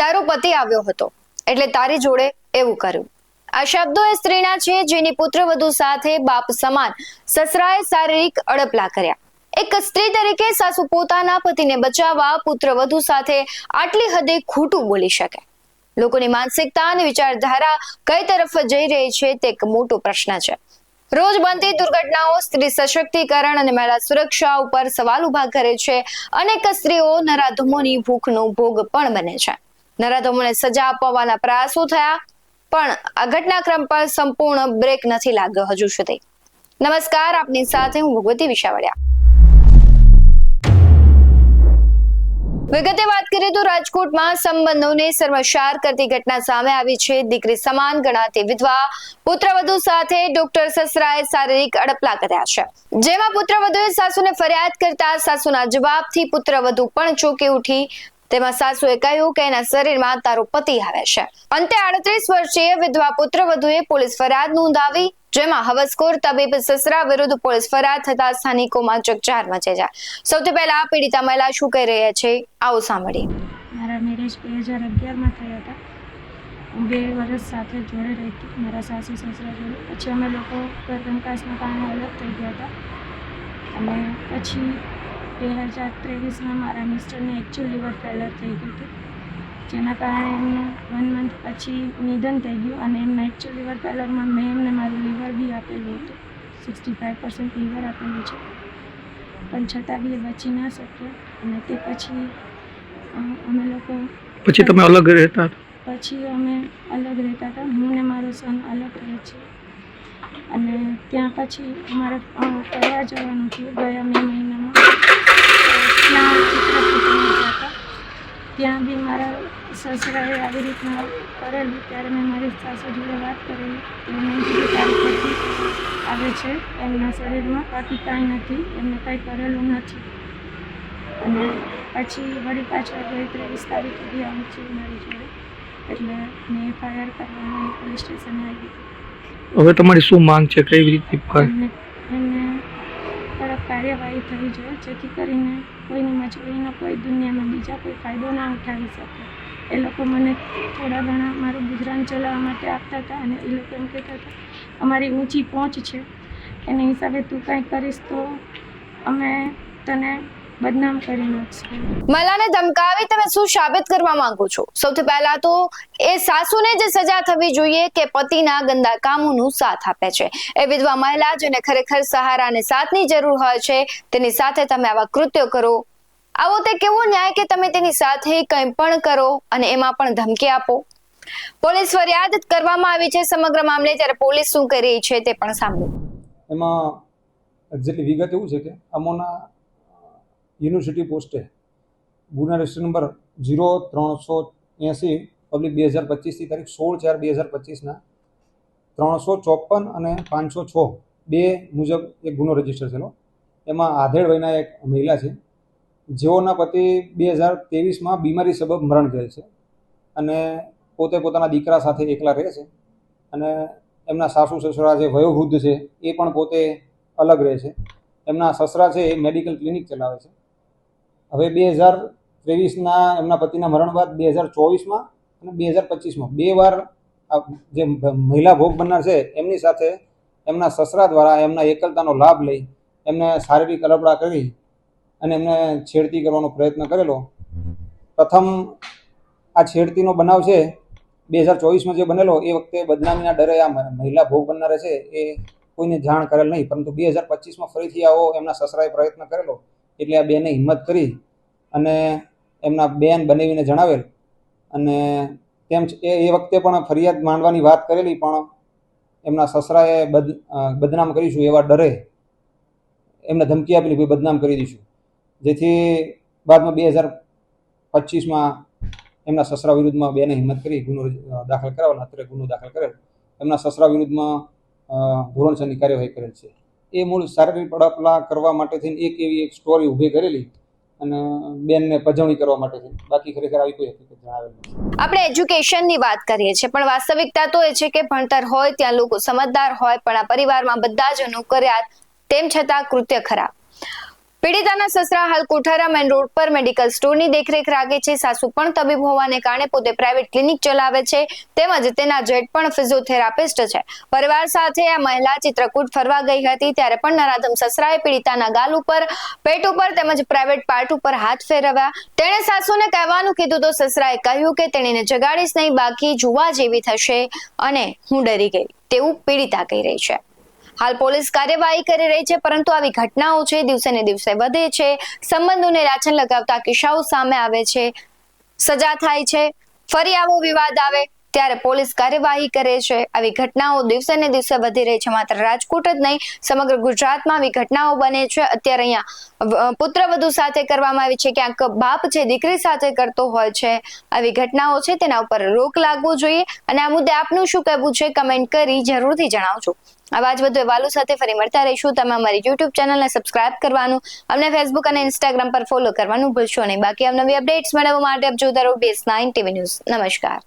તારો પતિ આવ્યો હતો એટલે તારી જોડે એવું કર્યું. આ શબ્દો એ સ્ત્રીના છે જેની પુત્રવધુ સાથે બાપ સમાન સસરાએ શારીરિક અડપલા કર્યા. એક સ્ત્રી તરીકે સાસુ પોતાના પતિને બચાવવા પુત્રવધુ સાથે આટલી હદે ખોટું બોલી શકે? લોકોની માનસિકતા અને વિચારધારા કઈ તરફ જઈ રહી છે તે એક મોટો પ્રશ્ન છે. રોજ બનતી દુર્ઘટનાઓ સ્ત્રી સશક્તિકરણ અને મહિલા સુરક્ષા ઉપર સવાલ ઉભા કરે છે. અનેક સ્ત્રીઓ નરાધમોની ભૂખનો ભોગ પણ બને છે. નરાધમોને સજા આપવાના પ્રયાસો થયા, પણ આ ઘટનાક્રમ પર સંપૂર્ણ બ્રેક નથી લાગ્યો હજુ સુધી. નમસ્કાર, આપની સાથે હું ભગવતી વિશાવડિયા. વિગતે વાત કરીએ તો રાજકોટમાં સંબંધોને શર્મસાર કરતી ઘટના સામે આવી છે. દીકરી સમાન ગણાતી વિધવા પુત્રવધુ સાથે ડોક્ટર સસરાએ શારીરિક અડપલા કર્યા છે, જેમાં પુત્રવધુએ સાસુને ફરિયાદ કરતા સાસુના જવાબથી પુત્રવધુ પણ ચોંકી ઉઠી. તેમાં સાસુએ કહ્યું કે એના શરીરમાં તારો પતિ આવે છે. અંતે 38 વર્ષીય વિધવા પુત્રવધુએ પોલીસ ફરિયાદ નોંધાવી, જેમાં હવસખોર તબીબ સસરા વિરુદ્ધ પોલીસ ફરિયાદ થતા સ્થાનિકોમાં ચકચાર મચે છે. સૌથી પહેલા પીડિતા મહિલા શું કહી રહી છે, આવો સાંભળીએ. મારા મેરેજ 2011માં થયા હતા. હું 2 વર્ષ સાથે જોડે રહી હતી, મારા સાસુ સસરા જોડે. પછી અમે લોકો ઘરકંકાસના કારણે અલગ થઈ ગયા હતા. અને પછી 2023માં મારા મિસ્ટરને એકચ્યુઅલ લીવર ફેલર થઈ ગયું હતું, જેના કારણે એમનું 1 મંથ પછી નિધન થઈ ગયું. અને એમના એકચ્યુઅલ લીવર ફેલરમાં મેં એમને મારું લીવર બી આપેલું હતું, 65% લીવર આપેલું છે, પણ છતાં બી એ બચી ના શક્યા. અને તે પછી અમે લોકો તમે અલગ રહેતા હતા? પછી અમે અલગ રહેતા હતા. હું ને મારો સન અલગ રહે છે. અને ત્યાં પછી અમારે ફરવા જવાનું થયું ગયા મે મહિનામાં. ત્યાં ચિત્રકૂટમાં ગયા હતા. ત્યાં બી મારા સસરાએ આવી રીતના કરેલું. ત્યારે મેં મારી સાસુ જોડે વાત કરેલી. એમને કીધું તારી પતિ આવે છે એમના શરીરમાં, બાકી કાંઈ નથી, એમને કાંઈ કરેલું નથી. અને પછી વળી પાછળ 23 તારીખે બી આવી છે મારી જોડે, એટલે મેં FIR કરવામાં પોલીસ સ્ટેશને આવી હતી. હવે તમારી શું માંગ છે? કઈ રીતે એમને કડક કાર્યવાહી થવી જોઈએ, જેથી કરીને કોઈની મજબૂરીનો કોઈ દુનિયામાં બીજા કોઈ ફાયદો ના ઉઠાવી શકે. એ લોકો મને થોડા ઘણા મારું ગુજરાન ચલાવવા માટે આપતા હતા, અને એ લોકો એમ કહેતા હતા અમારી ઊંચી પહોંચ છે, એના હિસાબે તું કાંઈ કરીશ તો અમે તને બદનામ કરી નાખશું. મહિલાને ધમકાવી તમે શું સાબિત કરવા માંગો છો? સૌથી પહેલા તો એ સાસુને જ સજા થવી જોઈએ કે પતિના ગંદા કામોનો સાથ આપે છે. એ વિધવા મહિલા જેને ખરેખર સહારા અને સાથની જરૂર હોય છે, તેની સાથે તમે આવા કૃત્યો કરો. આવો તે કેવો ન્યાય કે તમે તેની સાથે કંઈ પણ કરો અને એમાં પણ ધમકી આપો? પોલીસ ફરિયાદ કરવામાં આવી છે સમગ્ર મામલે, ત્યારે પોલીસ શું કરી રહી છે તે પણ સાંભળો. એમાં એક્ઝેક્ટલી વિગત એવું છે કે અમોના યુનિવર્સિટી પોસ્ટે ગુના રજિસ્ટર નંબર 0380 પબ્લિક 2025 તારીખ 16/4/2025ના 354 અને 506 બે મુજબ એક ગુનો રજીસ્ટર થયેલો. એમાં આધેડ વયના એક મહિલા છે, જેઓના પતિ 2023માં બીમારી સબબ મરણ ગયેલ છે, અને પોતે પોતાના દીકરા સાથે એકલા રહે છે. અને એમના સાસુ સસરા જે વયોવૃદ્ધ છે એ પણ પોતે અલગ રહે છે. એમના સસરા છે એ મેડિકલ ક્લિનિક ચલાવે છે. હવે 2023ના એમના પતિના મરણ બાદ 2024માં અને 2025માં 2 વાર જે મહિલા ભોગ બનનાર છે એમની સાથે એમના સસરા દ્વારા એમના એકલતાનો લાભ લઈ એમને શારીરિક અલપડા કરી અને એમને છેડતી કરવાનો પ્રયત્ન કરેલો. પ્રથમ આ છેડતીનો બનાવ છે 2024માં જે બનેલો, એ વખતે બદનામીના ડરે આ મહિલા ભોગ બનનારે છે એ કોઈને જાણ કરેલ નહીં, પરંતુ 2025માં ફરીથી આવો એમના સસરાએ પ્રયત્ન કરેલો. એટલે આ બેને હિંમત કરી અને એમના બેન બનાવીને જણાવેલ. અને તેમ એ વખતે પણ ફરિયાદ માંડવાની વાત કરેલી, પણ એમના સસરાએ બદનામ કરીશું એવા ડરે એમને ધમકી આપેલી કોઈ બદનામ કરી દઈશું. જેથી બાદમાં 2025માં એમના સસરા વિરુદ્ધમાં બેને હિંમત કરી ગુનો દાખલ કરાવેલો. અત્યારે ગુનો દાખલ કરેલ. એમના સસરા વિરુદ્ધમાં ધોરણસરની કાર્યવાહી કરેલ છે. એ મૂળ શારીરિક અડપલા કરવા માટેથી એક સ્ટોરી ઊભી કરેલી અને બેનને પજવણી કરવા માટેથી. બાકી ખરેખર આવી કોઈ હકીકત જણાવેલ નથી. આપણે એજ્યુકેશનની વાત કરીએ છીએ, પણ વાસ્તવિકતા તો એ છે કે ભણતર હોય ત્યાં લોકો સમજદાર હોય, પણ આ પરિવારમાં બધા જ નોકરિયાત, તેમ છતાં કૃત્ય ખરાબ. પીડિતાના સસરા હાલ કોઠારા મેઇન રોડ પર મેડિકલ સ્ટોરની દેખરેખ રાખે છે. સાસુ પણ તબીબ હોવાને કારણે પોતે પ્રાઇવેટ ક્લિનિક ચલાવે છે, તેમજ તેના જેઠ પણ ફિઝિયોથેરાપિસ્ટ છે. પરિવાર સાથે આ મહિલા ચિત્રકૂટ ફરવા ગઈ હતી ત્યારે પણ નરાધમ સસરાએ પીડિતાના ગાલ ઉપર, પેટ ઉપર તેમજ પ્રાઇવેટ પાર્ટ ઉપર હાથ ફેરવ્યા. તેણે સાસુને કહેવાનું કીધું તો સસરાએ કહ્યું કે તેણીને જગાડીશ નહીં, બાકી જોવા જેવી થશે અને હું ડરી ગઈ તેવું પીડિતા કહી રહી છે. હાલ પોલીસ કાર્યવાહી કરી રહી છે, પરંતુ આવી ઘટનાઓ છે દિવસે ને દિવસે વધે છે. સંબંધોને લાછન લગાવતા કિસ્સાઓ સામે આવે છે, સજા થાય છે, ફરી આવો વિવાદ આવે ત્યારે પોલીસ કાર્યવાહી કરે છે. આવી ઘટનાઓ દિવસે ને દિવસે વધી રહી છે. માત્ર રાજકોટ જ નહીં, સમગ્ર ગુજરાતમાં આવી ઘટનાઓ બને છે. અત્યારે અહીંયા પુત્રવધુ સાથે કરવામાં આવી છે, ક્યાંક બાપ છે દીકરી સાથે કરતો હોય છે. આવી ઘટનાઓ છે તેના ઉપર રોક લાગવું જોઈએ. અને આ મુદ્દે આપનું શું કહેવું છે કમેન્ટ કરી જરૂરથી જણાવજો. આવા જ વધુ અહેવાલો સાથે ફરી મળતા રહીશું. તમે અમારી YouTube ચેનલને સબસ્ક્રાઇબ કરવાનું, અમને Facebook અને Instagram પર ફોલો કરવાનું ભૂલશો નહીં. બાકી નવી અપડેટ્સ મેળવવા માટે આપ જોતા રહો BS9 TV ન્યૂઝ. નમસ્કાર.